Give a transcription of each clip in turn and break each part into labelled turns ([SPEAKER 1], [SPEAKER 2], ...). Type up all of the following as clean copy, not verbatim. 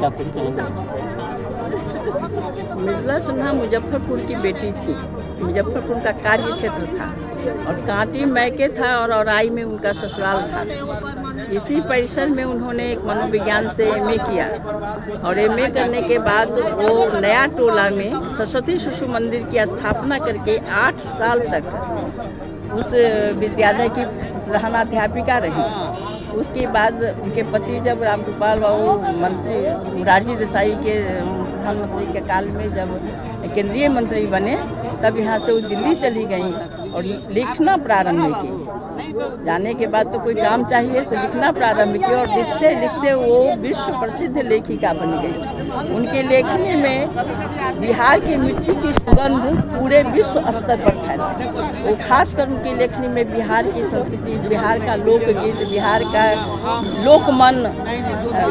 [SPEAKER 1] क्या कुछ कहेंगे?
[SPEAKER 2] मृदुला सिन्हा मुजफ्फरपुर की बेटी थी। मुजफ्फरपुर का कार्य क्षेत्र था और कांटी मैके था और औराई में उनका ससुराल था। इसी परिसर में उन्होंने एक मनोविज्ञान से एमए किया और एमए करने के बाद वो नया टोला में सरस्वती शिशु मंदिर की स्थापना करके 8 साल तक उस विद्यालय की प्रधानाध्यापिका रही। उसके बाद उनके पति जब रामगोपाल बाबू मंत्री मोरारजी देसाई के प्रधानमंत्री के काल में जब केंद्रीय मंत्री बने तब यहाँ से वो दिल्ली चली गई और लिखना प्रारंभ की। जाने के बाद तो कोई काम चाहिए तो लिखना प्रारंभ किया और लिखते लिखते वो विश्व प्रसिद्ध लेखिका बन गई। उनके लेखनी में बिहार की मिट्टी की सुगंध पूरे विश्व स्तर पर फैला। वो खासकर उनकी लेखनी में बिहार की संस्कृति, बिहार का लोकगीत, बिहार का लोकमन,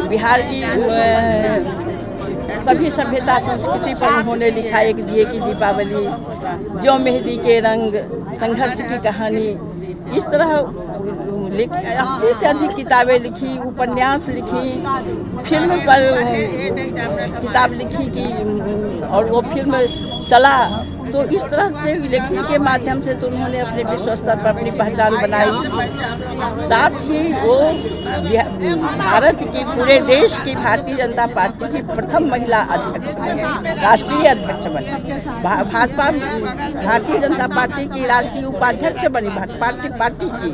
[SPEAKER 2] बिहार की सभी सभ्यता संस्कृति पर उन्होंने लिखा। एक दिए की दीपावली, जो मेहंदी के रंग, संघर्ष की कहानी, इस तरह 80 से अधिक किताबें लिखी, उपन्यास लिखी, फिल्म पर किताब लिखी कि और वो फिल्म चला। तो इस तरह से लेखनी के माध्यम से तो उन्होंने अपने विश्व स्तर पर अपनी पहचान बनाई। साथ ही वो भारत की पूरे देश की भारतीय जनता पार्टी की प्रथम महिला अध्यक्ष बनी, राष्ट्रीय अध्यक्ष बनी। भाजपा भारतीय जनता पार्टी की राष्ट्रीय उपाध्यक्ष बनी पार्टी की,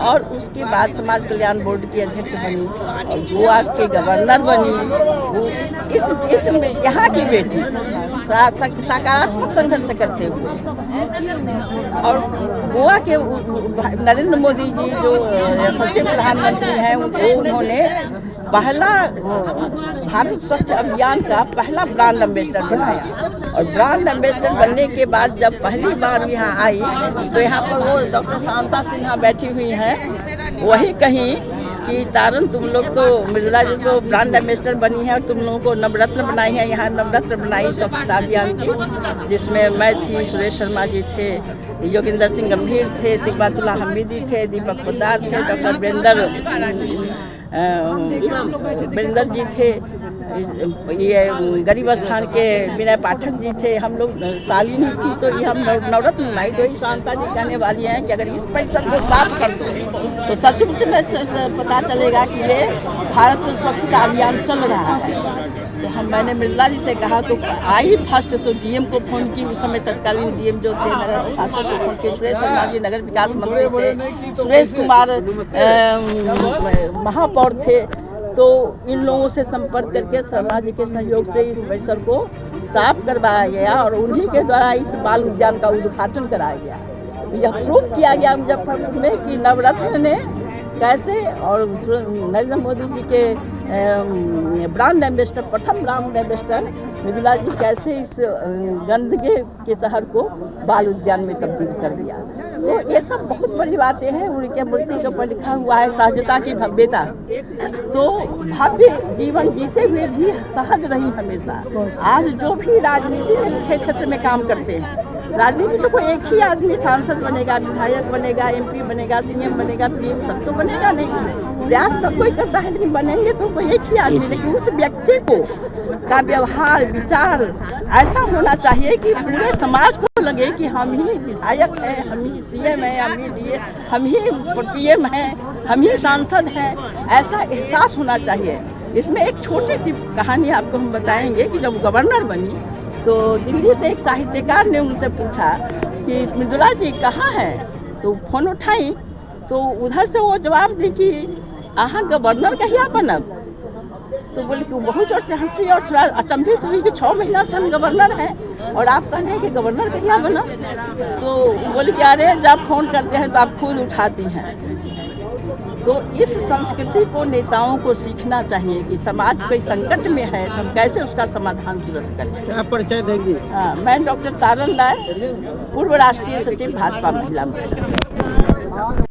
[SPEAKER 2] और उसके बाद समाज कल्याण बोर्ड की अध्यक्ष बनी और गोवा के गवर्नर बनी। वो इस यहाँ की बेटी सकारात्मक संघर्ष करते हुए और गोवा के नरेंद्र मोदी जी जो सचिव प्रधानमंत्री हैं उन्होंने पहला भारत स्वच्छ अभियान का पहला ब्रांड एम्बेसडर बनाया। और ब्रांड एम्बेसडर बनने के बाद जब पहली बार यहाँ आई तो यहाँ पर वो डॉक्टर शांता सिन्हा बैठी हुई हैं। वही कहीं कि तारन तुम लोग तो मृदुला जी तो ब्रांड एम्बेसडर बनी है और तुम लोगों को नवरत्न बनाई है। यहाँ नवरत्न बनाई स्वच्छता अभियान की, जिसमें मैं थी, सुरेश शर्मा जी थे, योगिंदर सिंह गंभीर थे, सिकबातुल्ला हमीदी थे, दीपक पोद्दार थे, डॉक्टर वीरेंद्र जी थे, ये गरीब स्थान के विनय पाठक जी थे, हम लोग शालिनी थी। तो ये हम नवरत्न बनाई। तो ये शांता जी कहने वाली हैं कि अगर इस परिसर को साफ कर दो तो सचमुच में पता चलेगा कि ये भारत स्वच्छता अभियान चल रहा है। तो मैंने मृदुला जी से कहा तो आई फर्स्ट तो डीएम को फ़ोन की। उस समय तत्कालीन डीएम जो थे नगर प्रसाद को फ़ोन किया। सुरेश शर्मा जी नगर विकास मंत्री थे, सुरेश कुमार महापौर थे। तो इन लोगों से संपर्क करके शर्मा जी के सहयोग से इस परिसर को साफ करवाया गया और उन्हीं के द्वारा इस बाल उद्यान का उद्घाटन कराया गया। यह प्रूव किया गया मुजफ्फरपुर में कि नवरत्न ने कैसे और नरेंद्र मोदी जी के ब्रांड एम्बेसडर, प्रथम ब्रांड एम्बेसडर मृदुला जी कैसे इस गंदगी के शहर को बाल उद्यान में तब्दील कर दिया। तो ये सब बहुत बड़ी बातें हैं। उनके मूर्ति के ऊपर लिखा हुआ है सहजता की भव्यता। तो भव्य जीवन जीते हुए भी सहज रही हमेशा। आज जो भी राजनीति के क्षेत्र में काम करते हैं, राजनीति तो कोई एक ही आदमी सांसद बनेगा, विधायक बनेगा, एमपी बनेगा, सीएम बनेगा, पीएम सब तो बनेगा नहीं। प्रयास सब कोई करता है लेकिन बनेंगे तो कोई एक ही आदमी। लेकिन उस व्यक्ति को का व्यवहार, विचार ऐसा होना चाहिए कि पूरे समाज को लगे कि हम ही विधायक हैं, हम ही सीएम हैं, हम ही पीएम हैं, हम ही सांसद हैं। ऐसा एहसास होना चाहिए। इसमें एक छोटी सी कहानी आपको हम बताएंगे कि जब गवर्नर बनी तो दिल्ली से एक साहित्यकार ने उनसे पूछा कि मृदुला जी कहाँ हैं। तो फोन उठाई तो उधर से वो जवाब दी कि अहाँ गवर्नर कहिया बनब। तो बोली कि बहुत जोर से हंसी और थोड़ा अचंभित हुई कि 6 महीना से हम गवर्नर हैं और आप कह रहे हैं कि गवर्नर कहिया बनब। तो बोली कि अरे जब फोन करते हैं तो आप खुद उठाती हैं। तो इस संस्कृति को नेताओं को सीखना चाहिए कि समाज कोई संकट में है तो हम कैसे उसका समाधान तुरंत करें।
[SPEAKER 1] क्या परिचय देंगी?
[SPEAKER 2] मैं डॉक्टर तारन राय, पूर्व राष्ट्रीय सचिव भाजपा महिला मोर्चा।